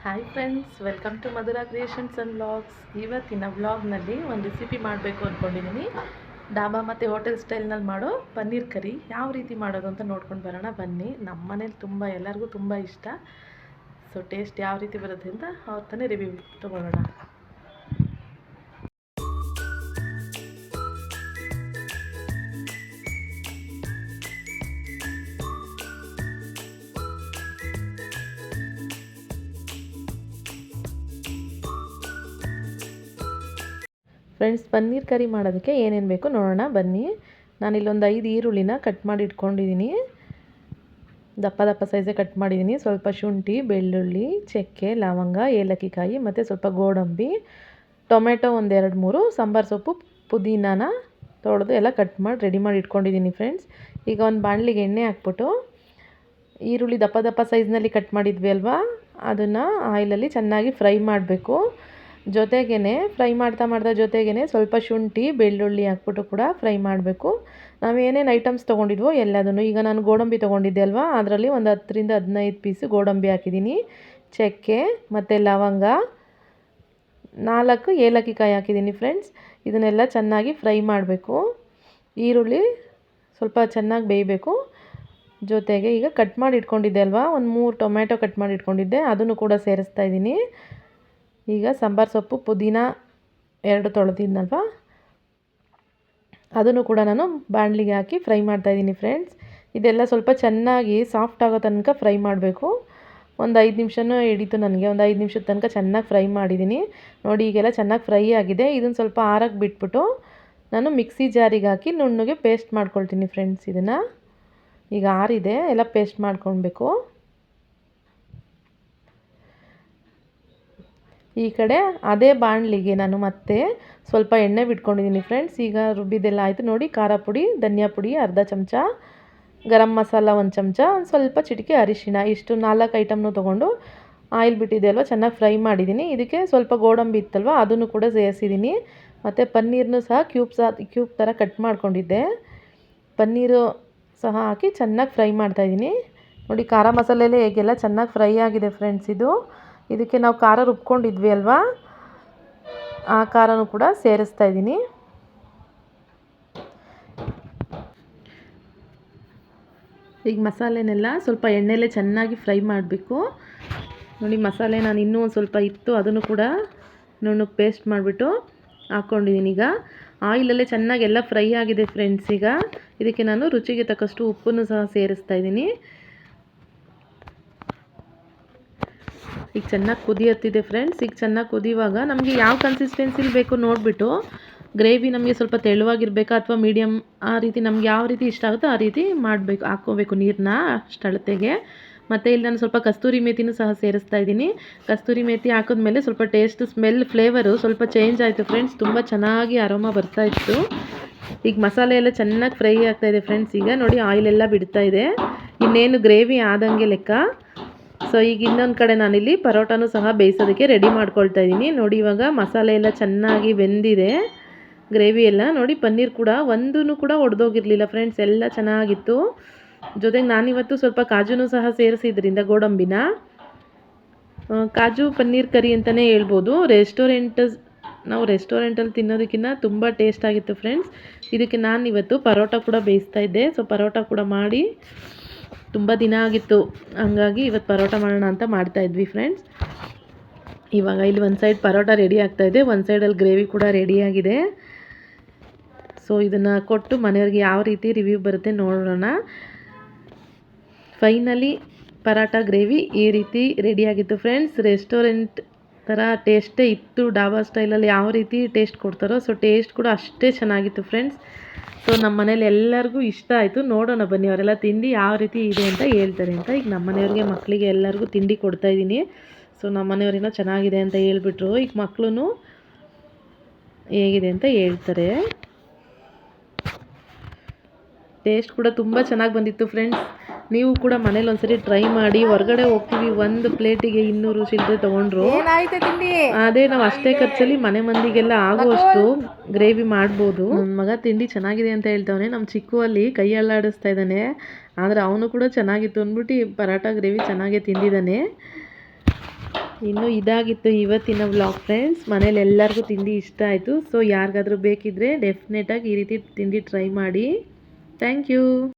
Hi friends, welcome to Madhura Creations and vlogs. ಇವತ್ತಿನ ವ್ಲಾಗ್ನಲ್ಲಿ ಒಂದು ರೆಸಿಪಿ ಮಾಡಬೇಕು ಅಂದ್ಕೊಂಡಿದ್ದೀನಿ. ಡಾಬಾ ಮತ್ತು ಹೋಟೆಲ್ ಸ್ಟೈಲ್ನಲ್ಲಿ ಮಾಡೋ ಪನ್ನೀರ್ ಕರಿ ಯಾವ ರೀತಿ ಮಾಡೋದು ಅಂತ ನೋಡ್ಕೊಂಡು ಬರೋಣ ಬನ್ನಿ. ನಮ್ಮ ಮನೇಲಿ ಎಲ್ಲರಿಗೂ ತುಂಬ ಇಷ್ಟ. ಸೊ ಟೇಸ್ಟ್ ಯಾವ ರೀತಿ ಬರುತ್ತೆ ಅಂತ ಅವತ್ತೇ ರಿವ್ಯೂ ತೊಗೊಳ್ಳೋಣ. ಫ್ರೆಂಡ್ಸ್, ಪನ್ನೀರ್ ಕರಿ ಮಾಡೋದಕ್ಕೆ ಏನೇನು ಬೇಕು ನೋಡೋಣ ಬನ್ನಿ. ನಾನಿಲ್ಲೊಂದು 5 ಈರುಳ್ಳಿನ ಕಟ್ ಮಾಡಿ ಇಟ್ಕೊಂಡಿದ್ದೀನಿ. ದಪ್ಪ ದಪ್ಪ ಸೈಜೇ ಕಟ್ ಮಾಡಿದ್ದೀನಿ. ಸ್ವಲ್ಪ ಶುಂಠಿ, ಬೆಳ್ಳುಳ್ಳಿ, ಚಕ್ಕೆ, ಲವಂಗ, ಏಲಕ್ಕಿ ಕಾಯಿ ಮತ್ತು ಸ್ವಲ್ಪ ಗೋಡಂಬಿ, ಟೊಮೆಟೊ 1-2-3, ಸಾಂಬಾರು ಸೊಪ್ಪು, ಪುದೀನಾನ ತೊಳೆದು ಎಲ್ಲ ಕಟ್ ಮಾಡಿ ರೆಡಿ ಮಾಡಿ ಇಟ್ಕೊಂಡಿದ್ದೀನಿ ಫ್ರೆಂಡ್ಸ್. ಈಗ ಒಂದು ಬಾಣಲಿಗೆ ಎಣ್ಣೆ ಹಾಕ್ಬಿಟ್ಟು ಈರುಳ್ಳಿ ದಪ್ಪ ದಪ್ಪ ಸೈಜ್ನಲ್ಲಿ ಕಟ್ ಮಾಡಿದ್ವಿ ಅಲ್ವಾ, ಅದನ್ನು ಆಯಿಲಲ್ಲಿ ಚೆನ್ನಾಗಿ ಫ್ರೈ ಮಾಡಬೇಕು. ಜೊತೆಗೇ ಫ್ರೈ ಮಾಡ್ತಾ ಜೊತೆಗೇ ಸ್ವಲ್ಪ ಶುಂಠಿ, ಬೆಳ್ಳುಳ್ಳಿ ಹಾಕ್ಬಿಟ್ಟು ಕೂಡ ಫ್ರೈ ಮಾಡಬೇಕು. ನಾವು ಏನೇನು ಐಟಮ್ಸ್ ತೊಗೊಂಡಿದ್ವೋ ಎಲ್ಲದನ್ನು, ಈಗ ನಾನು ಗೋಡಂಬಿ ತೊಗೊಂಡಿದ್ದೆ ಅಲ್ವಾ, ಅದರಲ್ಲಿ ಒಂದು 10-15 ಪೀಸು ಗೋಡಂಬಿ ಹಾಕಿದ್ದೀನಿ. ಚಕ್ಕೆ ಮತ್ತು ಲವಂಗ, 4 ಏಲಕ್ಕಿ ಕಾಯಿ ಹಾಕಿದ್ದೀನಿ ಫ್ರೆಂಡ್ಸ್. ಇದನ್ನೆಲ್ಲ ಚೆನ್ನಾಗಿ ಫ್ರೈ ಮಾಡಬೇಕು. ಈರುಳ್ಳಿ ಸ್ವಲ್ಪ ಚೆನ್ನಾಗಿ ಬೇಯಬೇಕು. ಜೊತೆಗೆ ಈಗ ಕಟ್ ಮಾಡಿ ಇಟ್ಕೊಂಡಿದ್ದೆ ಅಲ್ವಾ, ಒಂದು 3 ಟೊಮೆಟೊ ಕಟ್ ಮಾಡಿ ಇಟ್ಕೊಂಡಿದ್ದೆ, ಅದನ್ನು ಕೂಡ ಸೇರಿಸ್ತಾ ಇದ್ದೀನಿ. ಈಗ ಸಾಂಬಾರು ಸೊಪ್ಪು, ಪುದೀನ 2 ತೊಳೆದಿದ್ನಲ್ವ, ಅದನ್ನು ಕೂಡ ನಾನು ಬಾಣಲಿಗೆ ಹಾಕಿ ಫ್ರೈ ಮಾಡ್ತಾಯಿದ್ದೀನಿ ಫ್ರೆಂಡ್ಸ್. ಇದೆಲ್ಲ ಸ್ವಲ್ಪ ಚೆನ್ನಾಗಿ ಸಾಫ್ಟ್ ಆಗೋ ತನಕ ಫ್ರೈ ಮಾಡಬೇಕು. ಒಂದು 5 ನಿಮಿಷನೂ ಹಿಡಿತು ನನಗೆ. ಒಂದು 5 ನಿಮಿಷದ ತನಕ ಚೆನ್ನಾಗಿ ಫ್ರೈ ಮಾಡಿದ್ದೀನಿ. ನೋಡಿ, ಈಗೆಲ್ಲ ಚೆನ್ನಾಗಿ ಫ್ರೈ ಆಗಿದೆ. ಇದನ್ನು ಸ್ವಲ್ಪ ಆರಕ್ಕೆ ಬಿಟ್ಬಿಟ್ಟು ನಾನು ಮಿಕ್ಸಿ ಜಾರಿಗೆ ಹಾಕಿ ನುಣ್ಣಗೆ ಪೇಸ್ಟ್ ಮಾಡ್ಕೊಳ್ತೀನಿ ಫ್ರೆಂಡ್ಸ್. ಇದನ್ನು ಈಗ ಆರಿದೆ, ಎಲ್ಲ ಪೇಸ್ಟ್ ಮಾಡ್ಕೊಳ್ಬೇಕು. ಈ ಕಡೆ ಅದೇ ಬಾಣಲಿಗೆ ನಾನು ಮತ್ತೆ ಸ್ವಲ್ಪ ಎಣ್ಣೆ ಬಿಟ್ಕೊಂಡಿದ್ದೀನಿ ಫ್ರೆಂಡ್ಸ್. ಈಗ ರುಬ್ಬಿದೆಲ್ಲ ಆಯಿತು ನೋಡಿ. ಖಾರ ಪುಡಿ, ಧನಿಯಾ ಪುಡಿ ಅರ್ಧ ಚಮಚ, ಗರಂ ಮಸಾಲ 1 ಚಮಚ, ಒಂದು ಸ್ವಲ್ಪ ಚಿಟಿಕೆ ಅರಿಶಿಣ, ಇಷ್ಟು 4 ಐಟಮ್ನು ತೊಗೊಂಡು ಆಯಿಲ್ ಬಿಟ್ಟಿದೆ ಅಲ್ವ, ಚೆನ್ನಾಗಿ ಫ್ರೈ ಮಾಡಿದ್ದೀನಿ. ಇದಕ್ಕೆ ಸ್ವಲ್ಪ ಗೋಡಂಬಿ ಇತ್ತಲ್ವ, ಅದನ್ನು ಕೂಡ ಸೇರಿಸಿದ್ದೀನಿ. ಮತ್ತು ಪನ್ನೀರನ್ನು ಸಹ ಕ್ಯೂಬ್ ಥರ ಕಟ್ ಮಾಡ್ಕೊಂಡಿದ್ದೆ, ಪನ್ನೀರು ಸಹ ಹಾಕಿ ಚೆನ್ನಾಗಿ ಫ್ರೈ ಮಾಡ್ತಾಯಿದ್ದೀನಿ. ನೋಡಿ, ಖಾರ ಮಸಾಲೆಯಲ್ಲೇ ಹೇಗೆಲ್ಲ ಚೆನ್ನಾಗಿ ಫ್ರೈ ಆಗಿದೆ ಫ್ರೆಂಡ್ಸ್. ಇದಕ್ಕೆ ನಾವು ಖಾರ ರುಬ್ಕೊಂಡಿದ್ವಿ ಅಲ್ವಾ, ಆ ಖಾರನೂ ಕೂಡ ಸೇರಿಸ್ತಾ ಇದ್ದೀನಿ. ಈಗ ಮಸಾಲೆನೆಲ್ಲ ಸ್ವಲ್ಪ ಎಣ್ಣೆಲೇ ಚೆನ್ನಾಗಿ ಫ್ರೈ ಮಾಡಬೇಕು. ನೋಡಿ, ಮಸಾಲೆ ನಾನು ಇನ್ನೂ ಒಂದು ಸ್ವಲ್ಪ ಇತ್ತು, ಅದನ್ನು ಕೂಡ ನುಣ್ಣಗೆ ಪೇಸ್ಟ್ ಮಾಡಿಬಿಟ್ಟು ಹಾಕ್ಕೊಂಡಿದ್ದೀನಿ. ಈಗ ಆಯಿಲಲ್ಲೇ ಚೆನ್ನಾಗಿ ಎಲ್ಲ ಫ್ರೈ ಆಗಿದೆ ಫ್ರೆಂಡ್ಸ್. ಈಗ ಇದಕ್ಕೆ ನಾನು ರುಚಿಗೆ ತಕ್ಕಷ್ಟು ಉಪ್ಪನ್ನು ಸಹ ಸೇರಿಸ್ತಾ ಇದ್ದೀನಿ. ಈಗ ಚೆನ್ನಾಗಿ ಕುದಿಯುತ್ತಿದೆ ಫ್ರೆಂಡ್ಸ್. ಈಗ ಚೆನ್ನಾಗಿ ಕುದಿಯುವಾಗ ನಮಗೆ ಯಾವ ಕನ್ಸಿಸ್ಟೆನ್ಸಿಲಿ ಬೇಕು ನೋಡಿಬಿಟ್ಟು, ಗ್ರೇವಿ ನಮಗೆ ಸ್ವಲ್ಪ ತೆಳುವಾಗಿರಬೇಕಾ ಅಥವಾ ಮೀಡಿಯಮ್, ಆ ರೀತಿ ನಮ್ಗೆ ಯಾವ ರೀತಿ ಇಷ್ಟ ಆಗುತ್ತೋ ಆ ರೀತಿ ಹಾಕ್ಕೋಬೇಕು ನೀರನ್ನ ಅಷ್ಟು ಅಳತೆಗೆ. ಮತ್ತು ಇಲ್ಲಿ ನಾನು ಸ್ವಲ್ಪ ಕಸ್ತೂರಿ ಮೇಥಿನೂ ಸಹ ಸೇರಿಸ್ತಾ ಇದ್ದೀನಿ. ಕಸ್ತೂರಿ ಮೇಥಿ ಹಾಕಿದ್ಮೇಲೆ ಸ್ವಲ್ಪ ಟೇಸ್ಟ್, ಸ್ಮೆಲ್, ಫ್ಲೇವರು ಸ್ವಲ್ಪ ಚೇಂಜ್ ಆಯಿತು ಫ್ರೆಂಡ್ಸ್. ತುಂಬ ಚೆನ್ನಾಗಿ ಅರೋಮಾ ಬರ್ತಾಯಿತ್ತು. ಈಗ ಮಸಾಲೆ ಎಲ್ಲ ಚೆನ್ನಾಗಿ ಫ್ರೈ ಆಗ್ತಾಯಿದೆ ಫ್ರೆಂಡ್ಸ್. ಈಗ ನೋಡಿ, ಆಯಿಲೆಲ್ಲ ಬಿಡ್ತಾಯಿದೆ. ಇನ್ನೇನು ಗ್ರೇವಿ ಆದಂಗೆ ಲೆಕ್ಕ. ಸೊ ಈಗ ಇನ್ನೊಂದು ಕಡೆ ನಾನಿಲ್ಲಿ ಪರೋಟಾನು ಸಹ ಬೇಯಿಸೋದಕ್ಕೆ ರೆಡಿ ಮಾಡ್ಕೊಳ್ತಾ ಇದ್ದೀನಿ. ನೋಡಿ, ಇವಾಗ ಮಸಾಲೆ ಎಲ್ಲ ಚೆನ್ನಾಗಿ ಬೆಂದಿದೆ, ಗ್ರೇವಿ ಎಲ್ಲ. ನೋಡಿ, ಪನ್ನೀರ್ ಕೂಡ ಒಂದೂ ಕೂಡ ಒಡೆದೋಗಿರಲಿಲ್ಲ ಫ್ರೆಂಡ್ಸ್, ಎಲ್ಲ ಚೆನ್ನಾಗಿತ್ತು. ಜೊತೆಗೆ ನಾನಿವತ್ತು ಸ್ವಲ್ಪ ಕಾಜುನೂ ಸಹ ಸೇರಿಸಿದ್ರಿಂದ ಗೋಡಂಬಿನ, ಕಾಜು ಪನ್ನೀರ್ ಕರಿ ಅಂತಲೇ ಹೇಳ್ಬೋದು. ನಾವು ರೆಸ್ಟೋರೆಂಟಲ್ಲಿ ತಿನ್ನೋದಕ್ಕಿಂತ ತುಂಬ ಟೇಸ್ಟ್ ಆಗಿತ್ತು ಫ್ರೆಂಡ್ಸ್. ಇದಕ್ಕೆ ನಾನಿವತ್ತು ಪರೋಟ ಕೂಡ ಬೇಯಿಸ್ತಾ ಇದ್ದೆ. ಸೊ ಪರೋಟ ಕೂಡ ಮಾಡಿ ತುಂಬ ದಿನ ಆಗಿತ್ತು, ಹಂಗಾಗಿ ಇವತ್ತು ಪರೋಟ ಮಾಡೋಣ ಅಂತ ಮಾಡ್ತಾಯಿದ್ವಿ ಫ್ರೆಂಡ್ಸ್. ಇವಾಗ ಇಲ್ಲಿ ಒಂದು ಸೈಡ್ ಪರೋಟ ರೆಡಿ ಆಗ್ತಾಯಿದೆ, ಒಂದು ಸೈಡಲ್ಲಿ ಗ್ರೇವಿ ಕೂಡ ರೆಡಿಯಾಗಿದೆ. ಸೊ ಇದನ್ನು ಕೊಟ್ಟು ಮನೆಯವ್ರಿಗೆ ಯಾವ ರೀತಿ ರಿವ್ಯೂ ಬರುತ್ತೆ ನೋಡೋಣ. ಫೈನಲಿ ಪರೋಟ ಗ್ರೇವಿ ಈ ರೀತಿ ರೆಡಿಯಾಗಿತ್ತು ಫ್ರೆಂಡ್ಸ್. ರೆಸ್ಟೋರೆಂಟ್ ಥರ ಟೇಸ್ಟೇ ಇತ್ತು. ಡಾಬಾ ಸ್ಟೈಲಲ್ಲಿ ಯಾವ ರೀತಿ ಟೇಸ್ಟ್ ಕೊಡ್ತಾರೋ, ಸೊ ಟೇಸ್ಟ್ ಕೂಡ ಅಷ್ಟೇ ಚೆನ್ನಾಗಿತ್ತು ಫ್ರೆಂಡ್ಸ್. ಸೊ ನಮ್ಮ ಮನೇಲಿ ಎಲ್ಲರಿಗೂ ಇಷ್ಟ ಆಯಿತು. ನೋಡೋಣ ಬನ್ನಿ, ಅವರೆಲ್ಲ ತಿಂದು ಯಾವ ರೀತಿ ಇದೆ ಅಂತ ಹೇಳ್ತಾರೆ ಅಂತ. ಈಗ ನಮ್ಮ ಮನೆಯವ್ರಿಗೆ, ಮಕ್ಕಳಿಗೆ ಎಲ್ಲರಿಗೂ ತಿಂಡಿ ಕೊಡ್ತಾಯಿದ್ದೀನಿ. ಸೊ ನಮ್ಮ ಮನೆಯವ್ರೇನೋ ಚೆನ್ನಾಗಿದೆ ಅಂತ ಹೇಳ್ಬಿಟ್ರು. ಈಗ ಮಕ್ಕಳು ಹೇಗಿದೆ ಅಂತ ಹೇಳ್ತಾರೆ. ಟೇಸ್ಟ್ ಕೂಡ ತುಂಬ ಚೆನ್ನಾಗಿ ಬಂದಿತ್ತು ಫ್ರೆಂಡ್ಸ್. ನೀವು ಕೂಡ ಮನೇಲಿ ಒಂದ್ಸರಿ ಟ್ರೈ ಮಾಡಿ. ಹೊರಗಡೆ ಹೋಗ್ತೀವಿ, ಒಂದು ಪ್ಲೇಟಿಗೆ 200 ಚಿಲ್ಲರೆ ತೊಗೊಂಡ್ರು. ಅದೇ ನಾವು ಅಷ್ಟೇ ಖರ್ಚಲ್ಲಿ ಮನೆ ಮಂದಿಗೆಲ್ಲ ಆಗುವಷ್ಟು ಗ್ರೇವಿ ಮಾಡ್ಬೋದು. ನನ್ನ ಮಗ ತಿಂಡಿ ಚೆನ್ನಾಗಿದೆ ಅಂತ ಹೇಳ್ತವನೆ. ನಮ್ಮ ಚಿಕ್ಕು ಅಲ್ಲಿ ಕೈ ಅಲ್ಲಾಡಿಸ್ತಾ ಇದ್ದಾನೆ. ಆದರೆ ಅವನು ಕೂಡ ಚೆನ್ನಾಗಿತ್ತು ಅಂದ್ಬಿಟ್ಟು ಪರೋಟ ಗ್ರೇವಿ ಚೆನ್ನಾಗೇ ತಿಂದಿದ್ದಾನೆ. ಇನ್ನು ಇದಾಗಿತ್ತು ಇವತ್ತಿನ ವ್ಲಾಗ್ ಫ್ರೆಂಡ್ಸ್. ಮನೇಲಿ ಎಲ್ಲರಿಗೂ ತಿಂಡಿ ಇಷ್ಟ ಆಯಿತು. ಸೊ ಯಾರಿಗಾದ್ರೂ ಬೇಕಿದ್ದರೆ ಡೆಫಿನೆಟಾಗಿ ಈ ರೀತಿ ತಿಂಡಿ ಟ್ರೈ ಮಾಡಿ. Thank you.